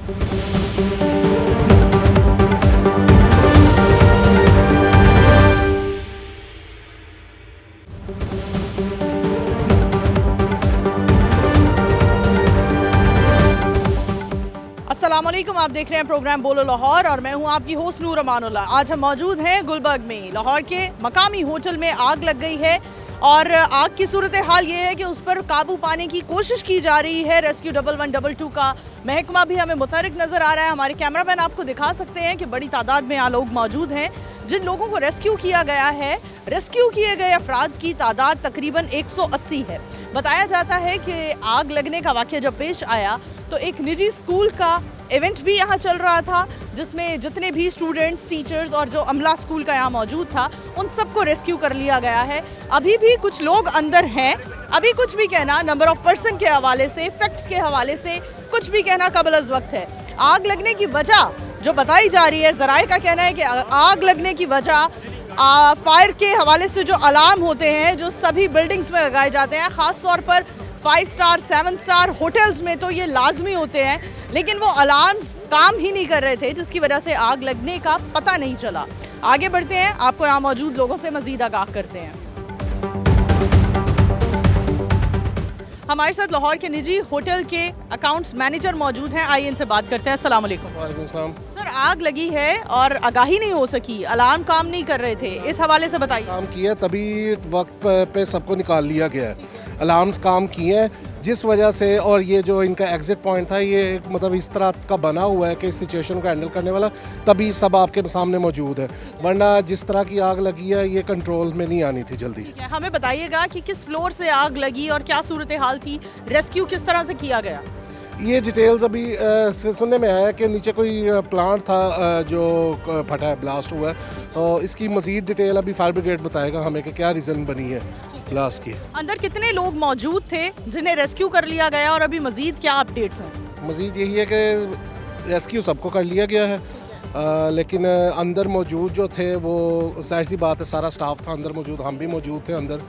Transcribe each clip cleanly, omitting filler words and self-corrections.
अस्सलामुअलैकुम, आप देख रहे हैं प्रोग्राम बोलो लाहौर और मैं हूं आपकी होस्ट नूर अमानुल्लाह। आज हम मौजूद हैं गुलबर्ग में। लाहौर के मकामी होटल में आग लग गई है और आग की सूरत हाल ये है कि उस पर काबू पाने की कोशिश की जा रही है। रेस्क्यू 1112 का महकमा भी हमें मुतहरिक नज़र आ रहा है। हमारे कैमरामैन आपको दिखा सकते हैं कि बड़ी तादाद में यहाँ लोग मौजूद हैं। जिन लोगों को रेस्क्यू किया गया है, रेस्क्यू किए गए अफराद की तादाद तकरीबन 180 है। बताया जाता है कि आग लगने का वाक़या जब पेश आया तो एक निजी स्कूल का इवेंट भी यहाँ चल रहा था, जिसमें जितने भी स्टूडेंट्स, टीचर्स और जो अमला स्कूल का यहाँ मौजूद था, उन सबको रेस्क्यू कर लिया गया है। अभी भी कुछ लोग अंदर हैं। अभी कुछ भी कहना नंबर ऑफ पर्सन के हवाले से, फैक्ट्स के हवाले से कुछ भी कहना कबल अज़ वक्त है। आग लगने की वजह जो बताई जा रही है, ज़राए का कहना है कि आग लगने की वजह फायर के हवाले से जो अलार्म होते हैं, जो सभी बिल्डिंग्स में लगाए जाते हैं, ख़ास तौर पर 5 स्टार 7 स्टार होटल्स में तो ये लाजमी होते हैं, लेकिन वो अलार्म्स काम ही नहीं कर रहे थे, जिसकी वजह से आग लगने का पता नहीं चला। आगे बढ़ते हैं, आपको यहाँ मौजूद लोगों से मज़ीद आगाह करते हैं। हमारे साथ लाहौर के निजी होटल के अकाउंट्स मैनेजर मौजूद हैं। आइए इनसे बात करते हैं। अस्सलाम वालेकुम। वालेकुम सलाम। सर, आग लगी है और आगाही नहीं हो सकी, अलार्म काम नहीं कर रहे थे, इस हवाले से बताइए। काम किया तभी वक्त पे सबको निकाल लिया गया है। अलार्म्स काम किए हैं जिस वजह से, और ये जो इनका एग्जिट पॉइंट था ये मतलब इस तरह का बना हुआ है कि इस सिचुएशन को हैंडल करने वाला तभी सब आपके सामने मौजूद है, वरना जिस तरह की आग लगी है ये कंट्रोल में नहीं आनी थी जल्दी। हमें बताइएगा कि किस फ्लोर से आग लगी और क्या सूरत हाल थी, रेस्क्यू किस तरह से किया गया? ये डिटेल्स अभी सुनने में आया कि नीचे कोई प्लांट था जो फटा है, ब्लास्ट हुआ है, तो इसकी मज़ीद डिटेल अभी फायर ब्रिगेड बताएगा हमें कि क्या रीज़न बनी है ब्लास्ट की। अंदर कितने लोग मौजूद थे जिन्हें रेस्क्यू कर लिया गया और अभी मज़ीद क्या अपडेट्स हैं? मज़ीद यही है कि रेस्क्यू सबको कर लिया गया है, लेकिन अंदर मौजूद जो थे वो जाहिर सी बात है सारा स्टाफ था अंदर मौजूद, हम भी मौजूद थे अंदर,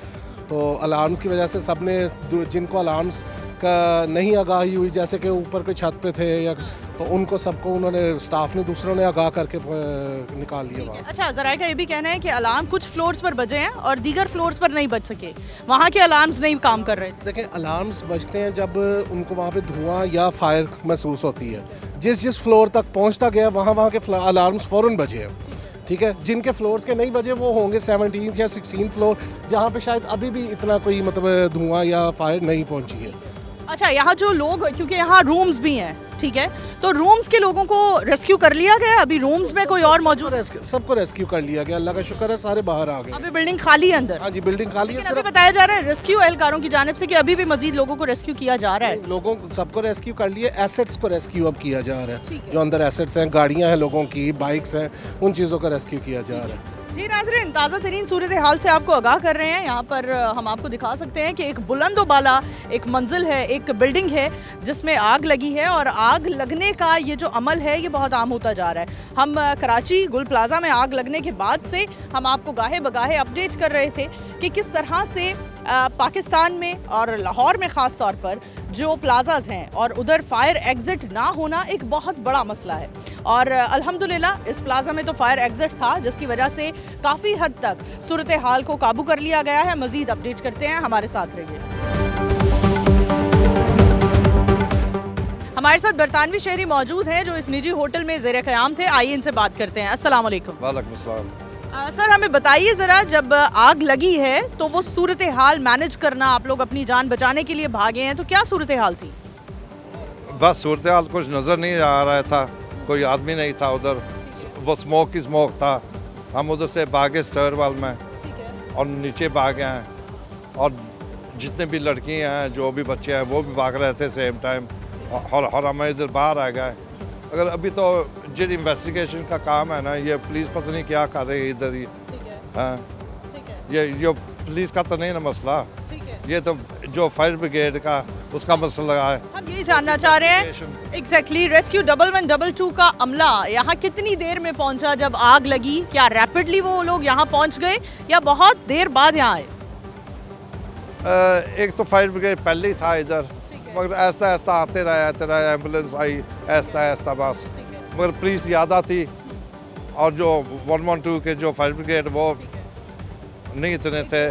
तो अलार्म्स की वजह से सब ने, जिनको अलार्म्स का नहीं आगाही हुई, जैसे कि ऊपर कोई छत पे थे या, तो उनको सबको उन्होंने स्टाफ ने दूसरों ने आगाह करके निकाल लिया वहाँ। अच्छा, ज़राए का ये भी कहना है कि अलार्म कुछ फ्लोर्स पर बजे हैं और दीगर फ्लोर्स पर नहीं बज सके, वहाँ के अलार्म्स नहीं काम कर रहे। देखें, अलार्म्स बजते हैं जब उनको वहाँ पे धुआं या फायर महसूस होती है। जिस फ्लोर तक पहुँचता गया वहाँ के अलार्म्स फ़ौरन बजे हैं, ठीक है। जिनके फ्लोर्स के नहीं बजे वो होंगे 17 या 16 फ्लोर, जहाँ पे शायद अभी भी इतना कोई मतलब धुआं या फायर नहीं पहुँची है। अच्छा, यहाँ जो लोग, क्योंकि यहाँ रूम्स भी हैं, ठीक है, तो रूम्स के लोगों को रेस्क्यू कर लिया गया? अभी रूम्स में कोई और मौजूद? सबको रेस्क्यू कर लिया गया, अल्लाह का शुक्र है, सारे बाहर आ गए। अभी बिल्डिंग खाली है अंदर? हाँ जी, बिल्डिंग खाली है। सिर्फ बताया जा रहा है रेस्क्यू एहलकारों की जानिब से कि अभी भी मजीद लोगों को रेस्क्यू किया जा रहा है। लोगों सबको रेस्क्यू कर लिए, एसेट्स को रेस्क्यू अब किया जा रहा है। जो अंदर एसेट्स हैं, गाड़ियाँ हैं लोगों की, बाइक्स हैं, उन चीज़ों का रेस्क्यू किया जा रहा है। जी नाज़रीन, ताज़ा तरीन सूरत हाल से आपको आगाह कर रहे हैं। यहाँ पर हम आपको दिखा सकते हैं कि एक बुलंदोबाला एक मंजिल है, एक बिल्डिंग है जिसमें आग लगी है और आग लगने का ये जो अमल है ये बहुत आम होता जा रहा है। हम कराची गुल प्लाजा में आग लगने के बाद से हम आपको गाहे बगाहे अपडेट कर रहे थे कि किस तरह से पाकिस्तान में और लाहौर में ख़ास तौर पर जो प्लाजाज हैं और उधर फायर एग्ज़िट ना होना एक बहुत बड़ा मसला है, और अल्हम्दुलिल्लाह इस प्लाजा में तो फायर एग्ज़िट था, जिसकी वजह से काफ़ी हद तक सूरत हाल को काबू कर लिया गया है। मज़ीद अपडेट करते हैं, हमारे साथ रहिए। हमारे साथ बरतानवी शहरी मौजूद हैं जो इस निजी होटल में ज़ेर क़याम थे। आइए इनसे बात करते हैं। अस्सलाम वालेकुम। वालेकुम अस्सलाम। सर, हमें बताइए ज़रा, जब आग लगी है तो वो सूरत हाल मैनेज करना, आप लोग अपनी जान बचाने के लिए भागे हैं, तो क्या सूरत हाल थी? बस सूरत हाल कुछ नज़र नहीं आ रहा था, कोई आदमी नहीं था उधर, वो स्मोक ही स्मोक था। हम उधर से भागे स्टेयर वाल में और नीचे भागे हैं, और जितने भी लड़कियाँ हैं, जो भी बच्चे हैं, वो भी भाग रहे थे सेम टाइम, और हम इधर बाहर आ गए। अगर अभी तो जो इन्वेस्टिगेशन का काम है ना, ये पुलिस पता नहीं क्या कर रही है इधर ही। हाँ, ये पुलिस का तो नहीं ना मसला, ये तो जो फायर ब्रिगेड का उसका मसला है। हम यही जानना चाह रहे हैं एग्जैक्टली रेस्क्यू 1112 का अमला यहाँ कितनी देर में पहुँचा जब आग लगी? क्या रैपिडली वो लोग यहाँ पहुँच गए या बहुत देर बाद यहाँ आए? एक तो फायर ब्रिगेड पहले ही था इधर, मगर ऐसा ऐसा आते रहे एम्बुलेंस आई ऐसा बस। मगर पुलिस ज़्यादा थी और जो 112 के जो फायर ब्रिगेड वो नहीं इतने थे।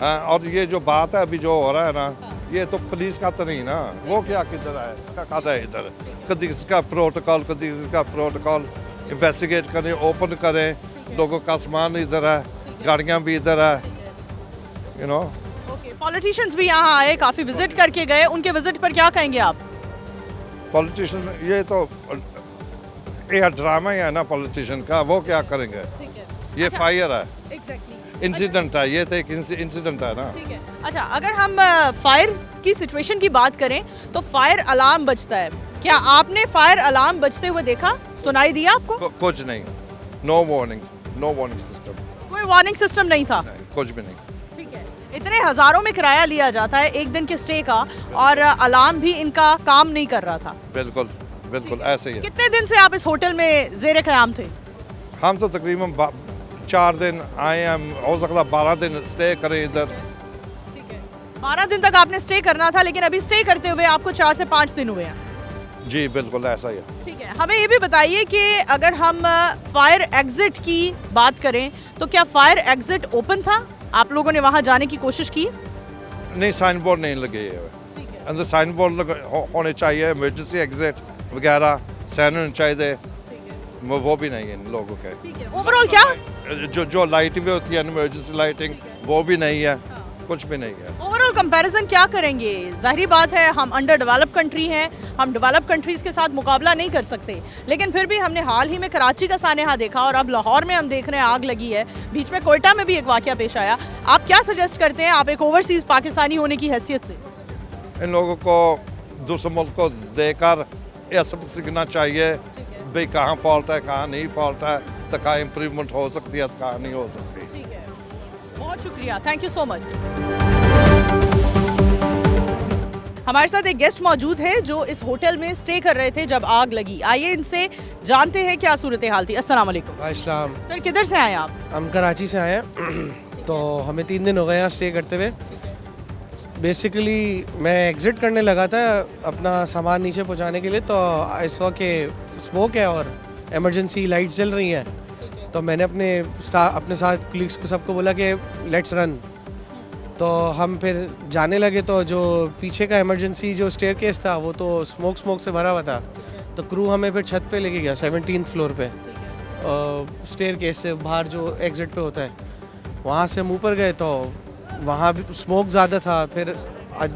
हाँ, और ये जो बात है अभी जो हो रहा है ना, ये तो पुलिस का तो नहीं ना, वो क्या किधर है, क्या खाता है इधर, कभी इसका प्रोटोकॉल इन्वेस्टिगेट करें, ओपन करें, लोगों का सामान इधर है, गाड़ियाँ भी इधर है, यू नो। पॉलिटिशियंस भी यहाँ आए, काफी विजिट करके गए, उनके विजिट पर क्या कहेंगे आप? पॉलिटिशियन ये तो ये ड्रामा ही है ना पॉलिटिशियन का, वो क्या करेंगे। ये फायर है, इंसिडेंट है, ये तो एक इंसिडेंट है ना। ठीक है। अच्छा, अगर हम फायर की सिचुएशन की बात करें तो फायर अलार्म बजता है, क्या आपने फायर अलार्म बजते हुए देखा, सुनाई दिया आपको? कुछ नहीं, नो वार्निंग सिस्टम, कोई वार्निंग सिस्टम नहीं था? नहीं, कुछ भी नहीं। ठीक है। इतने हजारों में किराया लिया जाता है एक दिन के स्टे का, और अलार्म भी इनका काम नहीं कर रहा था? बिल्कुल ऐसे ही है। कितने दिन से आप इस होटल में जेर क़याम थे? हम तो तकरीबन 4 दिन आए हैं, हो सकता 12 दिन स्टे करें इधर। 12 दिन तक आपने स्टे करना था, लेकिन अभी स्टे करते हुए आपको 4 से 5 दिन हुए हैं। जी बिल्कुल ऐसा ही है। ठीक है। हमें ये भी बताइए कि अगर हम फायर एग्जिट की बात करें तो क्या फायर एग्जिट ओपन था? आप लोगों ने वहां जाने की कोशिश की? नहीं, साइन बोर्ड नहीं लगे हुए, अंदर साइन बोर्ड होने चाहिए, इमरजेंसी एग्जिट वगैरह साइन होने चाहिए, वो भी नहीं है इन लोगों के। ओवरऑल क्या जो लाइट भी होती है इमरजेंसी लाइटिंग, वो भी नहीं है, कुछ भी नहीं है। ओवरऑल कंपैरिजन क्या करेंगे? जाहिर बात है हम अंडर डेवलप कंट्री हैं, हम डेवलप कंट्रीज के साथ मुकाबला नहीं कर सकते, लेकिन फिर भी हमने हाल ही में कराची का सानेहा देखा और अब लाहौर में हम देख रहे हैं आग लगी है, बीच में कोयटा में भी एक वाकया पेश आया। आप क्या सजेस्ट करते हैं, आप एक ओवरसीज पाकिस्तानी होने की हैसियत से? इन लोगों को दूसरे मुल्क को देकर यह सबक सीखना चाहिए, भाई कहाँ फॉल्ट है, कहाँ नहीं फॉल्ट है, तो कहाँ इम्प्रूवमेंट हो सकती है, तो कहाँ नहीं हो सकती। बहुत शुक्रिया, थैंक यू सो मच। हमारे साथ एक गेस्ट मौजूद है जो इस होटल में स्टे कर रहे थे जब आग लगी। आइए इनसे जानते हैं क्या सूरत हाल थी। अस्सलाम वालेकुम। वालेकुम। सर, किधर से आए आप? हम कराची से आए हैं, तो हमें 3 दिन हो गए यहाँ स्टे करते हुए। बेसिकली मैं एग्ज़िट करने लगा था अपना सामान नीचे पहुँचाने के लिए, तो आई सॉ के स्मोक है और इमरजेंसी लाइट्स जल रही हैं, तो मैंने अपने साथ कलीग्स को सबको बोला कि लेट्स रन। तो हम फिर जाने लगे, तो जो पीछे का इमरजेंसी जो स्टेयरकेस था वो तो स्मोक से भरा हुआ था, तो क्रू हमें फिर छत पे लेके गया 17th फ्लोर पे, स्टेयरकेस से बाहर जो एग्ज़िट पे होता है, वहाँ से हम ऊपर गए तो वहाँ भी स्मोक ज़्यादा था। फिर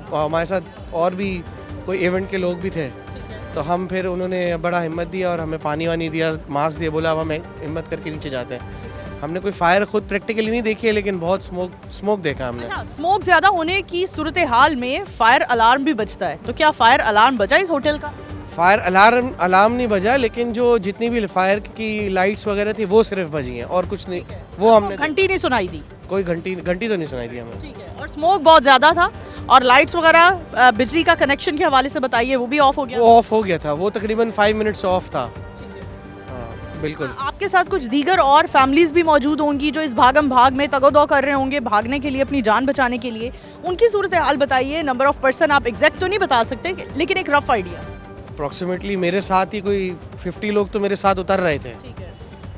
हमारे साथ और भी कोई इवेंट के लोग भी थे, तो हम फिर उन्होंने बड़ा हिम्मत दिया और हमें पानी वानी दिया, मास्क दिया, बोला अब हम हिम्मत करके नीचे जाते हैं। हमने कोई फायर खुद प्रैक्टिकली नहीं देखी है, लेकिन बहुत स्मोक देखा हमने। अच्छा, स्मोक ज्यादा होने की सूरत हाल में फायर अलार्म भी बजता है, तो क्या फायर अलार्म बजा इस होटल का? फायर अलार्म नहीं बजा, लेकिन जो जितनी भी फायर की लाइट्स वगैरह थी वो सिर्फ बजी हैं और कुछ नहीं। वो हमने घंटी नहीं सुनाई दी? कोई घंटी तो नहीं सुनाई दी हमें। ठीक है। और स्मोक बहुत ज्यादा था और लाइट्स वगैरह बिजली का कनेक्शन के हवाले से बताइए, वो भी ऑफ हो गया? वो ऑफ हो गया था, वो तकरीबन 5 मिनट्स ऑफ था। बिल्कुल। आपके साथ कुछ दीगर और फैमिलीज भी मौजूद होंगी जो इस भागम भाग में तगोदो कर रहे होंगे भागने के लिए, अपनी जान बचाने के लिए, उनकी सूरत हाल बताइए। नंबर ऑफ पर्सन आप एग्जैक्ट तो नहीं बता सकते, लेकिन एक रफ आइडिया। अप्रॉक्सीमेटली मेरे साथ ही कोई 50 लोग तो मेरे साथ उतर रहे थे।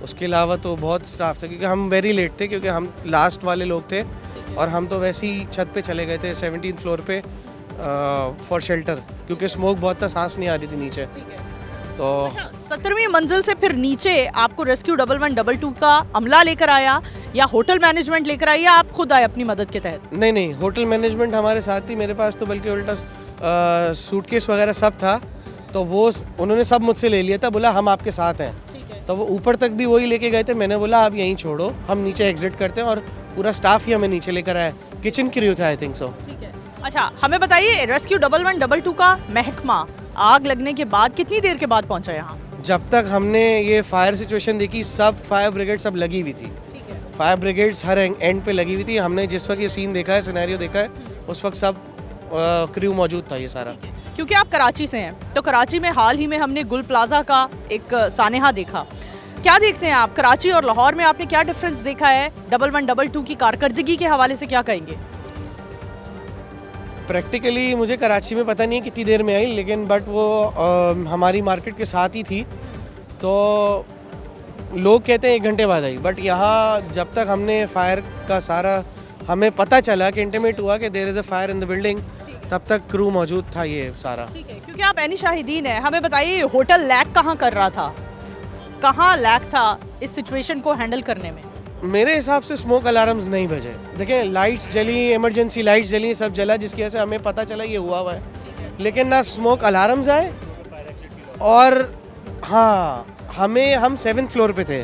उसके अलावा तो बहुत स्टाफ था, क्योंकि हम वेरी लेट थे, क्योंकि हम लास्ट वाले लोग थे और हम तो वैसे ही छत पे चले गए थे 17th फ्लोर पे फॉर शेल्टर, क्योंकि स्मोक बहुत था, सांस नहीं आ रही थी नीचे। तो 17वीं मंजिल से फिर नीचे आपको रेस्क्यू 1112 का अमला लेकर आया या होटल मैनेजमेंट लेकर आई, या आप खुद आए अपनी मदद के तहत? नहीं, होटल मैनेजमेंट हमारे साथ थी, मेरे पास तो बल्कि उल्टा सूटकेस वगैरह सब था, तो वो उन्होंने सब मुझसे ले लिया था, बोला हम आपके साथ हैं। तो वो ऊपर तक भी वही लेके गए थे, मैंने बोला आप यहीं छोड़ो, हम नीचे एग्जिट करते हैं, और पूरा स्टाफ ही हमें नीचे लेकर आया। किचन क्रू था आई थिंक सो। अच्छा, हमें बताइए रेस्क्यू 1112 का महकमा आग लगने के बाद कितनी देर के बाद पहुंचा यहाँ? जब तक हमने ये फायर सिचुएशन देखी, सब फायर ब्रिगेड सब लगी हुई थी, फायर ब्रिगेड्स हर एंड पे लगी हुई थी। हमने जिस वक्त ये सीन देखा है, सिनेरियो देखा है, उस वक्त सब क्रू मौजूद था ये सारा। क्योंकि आप कराची से हैं, तो कराची में हाल ही में हमने गुल प्लाजा का एक सानेहा देखा। क्या देखते हैं आप कराची और लाहौर में, आपने क्या डिफरेंस देखा है? 1112 की कारकर्दगी के हवाले से क्या कहेंगे? प्रैक्टिकली मुझे कराची में पता नहीं है कितनी देर में आई, लेकिन बट वो हमारी मार्केट के साथ ही थी, तो लोग कहते हैं 1 घंटे बाद आई, बट यहाँ जब तक हमने फायर का सारा हमें पता चला कि इंटीमेट हुआ कि there is a fire in the building, तब तक क्रू मौजूद था ये सारा। ठीक है, क्योंकि आप एनी शाहिदीन हैं, हमें बताइए होटल लैग कहाँ कर रहा था, कहाँ लैग था इस सिचुएशन को हैंडल करने में? मेरे हिसाब से स्मोक अलार्म्स नहीं बजे। देखिए लाइट्स जली, इमरजेंसी लाइट्स जली, सब जला, जिसकी वजह से हमें पता चला ये हुआ है, लेकिन ना स्मोक अलार्म्स आए। और हाँ, हम 7th फ्लोर पे थे,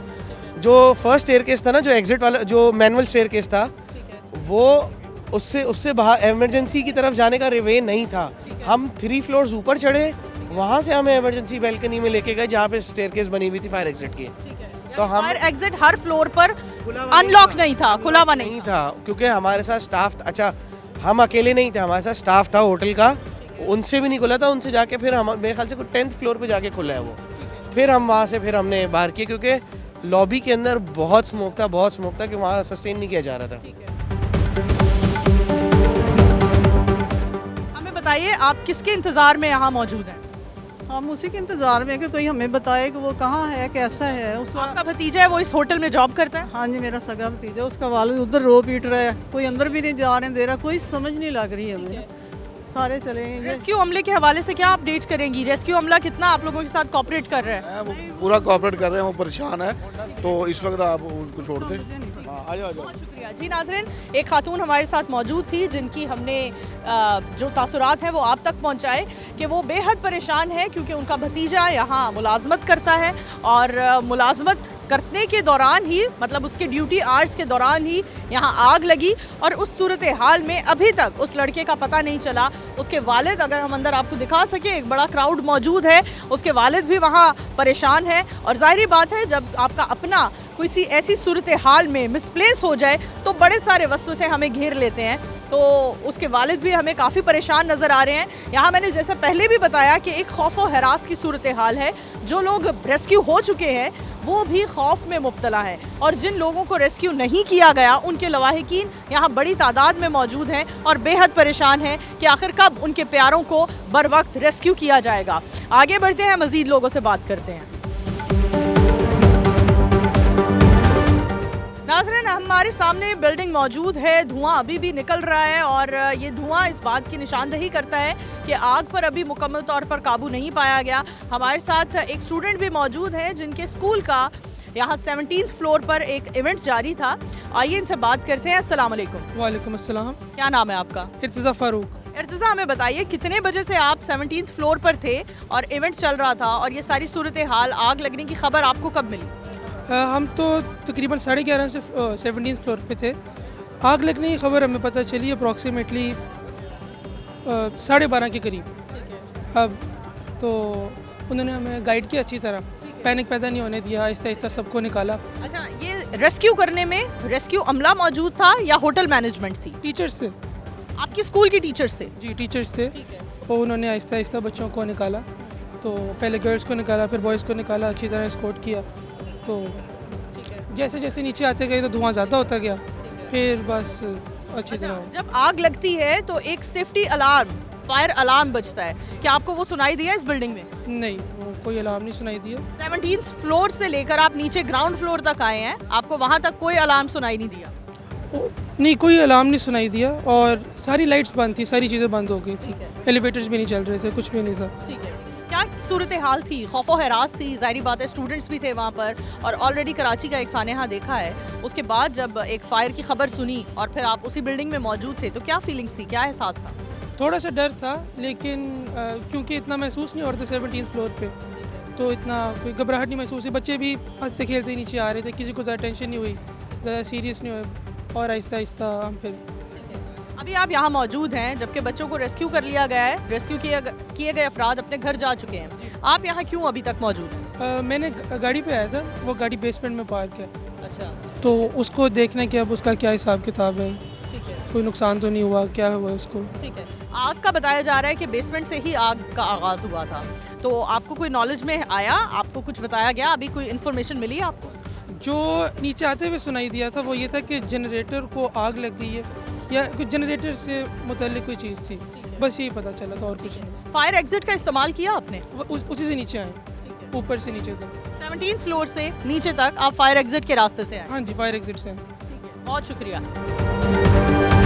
जो फर्स्ट स्टेयरकेस था ना, जो एग्जिट वाला जो मैनुअल स्टेयरकेस था, वो उससे बाहर इमरजेंसी की तरफ जाने का वे नहीं था। हम 3 फ्लोर्स ऊपर चढ़े, वहाँ से हमें इमरजेंसी बैल्कनी में लेके गए जहाँ पे स्टेयरकेस बनी हुई थी फायर एग्जिट की। तो हम फायर एग्जिट हर फ्लोर पर अनलॉक नहीं था, खुला हुआ नहीं था, क्योंकि हमारे साथ स्टाफ, अच्छा हम अकेले नहीं थे, हमारे साथ स्टाफ था होटल का, उनसे भी नहीं खुला था, उनसे जाके फिर हम मेरे ख्याल से 10th फ्लोर पे जाके खुला है वो। फिर हम वहाँ से फिर हमने बाहर किया, क्योंकि लॉबी के अंदर बहुत स्मोक था कि वहाँ सस्टेन नहीं किया जा रहा था। हमें बताइए आप किसके इंतजार में यहाँ मौजूद हैं? हम उसी के इंतज़ार में हैं कि कोई हमें बताए कि वो कहाँ है, कैसा है। उसका आपका भतीजा है, वो इस होटल में जॉब करता है? हाँ जी, मेरा सगा भतीजा, उसका वालिद उधर रो पीट रहा है, कोई अंदर भी नहीं जाने दे रहा, कोई समझ नहीं लग रही है हमें। सारे चले हैं ये। रेस्क्यू अमले के हवाले से क्या अपडेट करेंगी? रेस्क्यू अमला कितना आप लोगों के साथ कोऑपरेट कर रहा है? वो पूरा कोऑपरेट कर रहे हैं, वो परेशान है, तो इस वक्त आप उसको छोड़ दें। हाँ, आ जाओ। बहुत शुक्रिया जी। नाज़रीन, एक खातून हमारे साथ मौजूद थी जिनकी हमने जो तासुरात हैं वो आप तक पहुंचाए कि वो बेहद परेशान है क्योंकि उनका भतीजा यहाँ मुलाजमत करता है और मुलाजमत करने के दौरान ही, मतलब उसके ड्यूटी आवर्स के दौरान ही यहाँ आग लगी और उस सूरत हाल में अभी तक उस लड़के का पता नहीं चला। उसके वालिद, अगर हम अंदर आपको दिखा सके, एक बड़ा क्राउड मौजूद है, उसके वालिद भी वहाँ परेशान है। और जाहिर बात है जब आपका अपना किसी ऐसी सूरत हाल में मिसप्लेस हो जाए तो बड़े सारे वसवसे हमें घेर लेते हैं, तो उसके वालिद भी हमें काफ़ी परेशान नज़र आ रहे हैं। यहाँ मैंने जैसे पहले भी बताया कि एक खौफ और हरास की सूरत हाल है, जो लोग रेस्क्यू हो चुके हैं वो भी खौफ में मुब्तला हैं और जिन लोगों को रेस्क्यू नहीं किया गया उनके लवाहिकीन यहाँ बड़ी तादाद में मौजूद हैं और बेहद परेशान हैं कि आखिर कब उनके प्यारों को बर वक्त रेस्क्यू किया जाएगा। आगे बढ़ते हैं, मज़ीद लोगों से बात करते हैं। नाज़रीन, हमारे सामने बिल्डिंग मौजूद है, धुआं अभी भी निकल रहा है और ये धुआं इस बात की निशानदही करता है कि आग पर अभी मुकम्मल तौर पर काबू नहीं पाया गया। हमारे साथ एक स्टूडेंट भी मौजूद हैं जिनके स्कूल का यहाँ 17th फ्लोर पर एक इवेंट जारी था। आइए इनसे बात करते हैं। अस्सलाम वालेकुम। वालेकुम अस्सलाम। क्या नाम है आपका? इर्तिज़ा फ़ारूक। इर्तिज़ा, हमें बताइए कितने बजे से आप 17th फ्लोर पर थे और इवेंट चल रहा था और ये सारी सूरत हाल, आग लगने की खबर आपको कब मिली? हम तो तकरीबन 11:30 से 17th फ्लोर पे थे। आग लगने की खबर हमें पता चली अप्रॉक्सीमेटली 12:30 के करीब। अब तो उन्होंने हमें गाइड किया अच्छी तरह, पैनिक पैदा नहीं होने दिया, आहिस्ता आहिस्ता सबको निकाला। अच्छा, ये रेस्क्यू करने में रेस्क्यू अमला मौजूद था या होटल मैनेजमेंट थी? टीचर्स थे। आपके स्कूल के टीचर्स थे? जी, टीचर्स थे। और उन्होंने आहिस्ता आहिस्ता बच्चों को निकाला, तो पहले गर्ल्स को निकाला, फिर बॉयज़ को निकाला, अच्छी तरह एस्कॉर्ट किया। तो जैसे जैसे नीचे आते गए तो धुआं ज़्यादा होता गया, फिर बस अच्छी तरह। जब आग लगती है तो एक सेफ्टी अलार्म, फायर अलार्म बजता है, क्या आपको वो सुनाई दिया इस बिल्डिंग में? नहीं, वो कोई अलार्म नहीं सुनाई दिया। 17th फ्लोर से लेकर आप नीचे ग्राउंड फ्लोर तक आए हैं, आपको वहाँ तक कोई अलार्म सुनाई नहीं दिया? नहीं, कोई अलार्म नहीं सुनाई दिया और सारी लाइट्स बंद थी, सारी चीज़ें बंद हो गई थी, एलिवेटर्स भी नहीं चल रहे थे, कुछ भी नहीं था। ठीक है, क्या सूरत हाल थी? खौफो हरास थी, जाहिर बात है स्टूडेंट्स भी थे वहाँ पर और ऑलरेडी कराची का एक सानेहा देखा है। उसके बाद जब एक फायर की खबर सुनी और फिर आप उसी बिल्डिंग में मौजूद थे तो क्या फीलिंग्स थी, क्या एहसास था? थोड़ा सा डर था, लेकिन क्योंकि इतना महसूस नहीं हो रहा था 17th फ्लोर पे, तो इतना कोई घबराहट नहीं महसूस हुई। बच्चे भी हंसते खेलते नीचे आ रहे थे, किसी को ज़्यादा टेंशन नहीं हुई, ज़्यादा सीरियस नहीं हुए और आहिस्ता आहिस्ता हम फिर। अभी आप यहाँ मौजूद हैं जबकि बच्चों को रेस्क्यू कर लिया गया है, रेस्क्यू किए गए अफराद अपने घर जा चुके हैं, आप यहाँ क्यों अभी तक मौजूद हैं? मैंने गाड़ी पे आया था, वो गाड़ी बेसमेंट में पार्क है, अच्छा, तो उसको देखने के अब उसका क्या हिसाब किताब है, ठीक है, कोई नुकसान तो नहीं हुआ, क्या हुआ उसको। ठीक है। आग का बताया जा रहा है कि बेसमेंट से ही आग का आगाज़ हुआ था, तो आपको कोई नॉलेज में आया, आपको कुछ बताया गया, अभी कोई इन्फॉर्मेशन मिली आपको? जो नीचे आते हुए सुनाई दिया था वो ये था कि जनरेटर को आग लग गई है या कुछ जनरेटर से मुतल्लिक कोई चीज़ थी, बस यही पता चला था और कुछ नहीं। फायर एग्जिट का इस्तेमाल किया आपने? उसी से नीचे आए, ऊपर से नीचे तक। 17th फ्लोर से नीचे तक आप फायर एग्जिट के रास्ते से आए? हाँ जी, फायर एग्जिट से आए। बहुत शुक्रिया।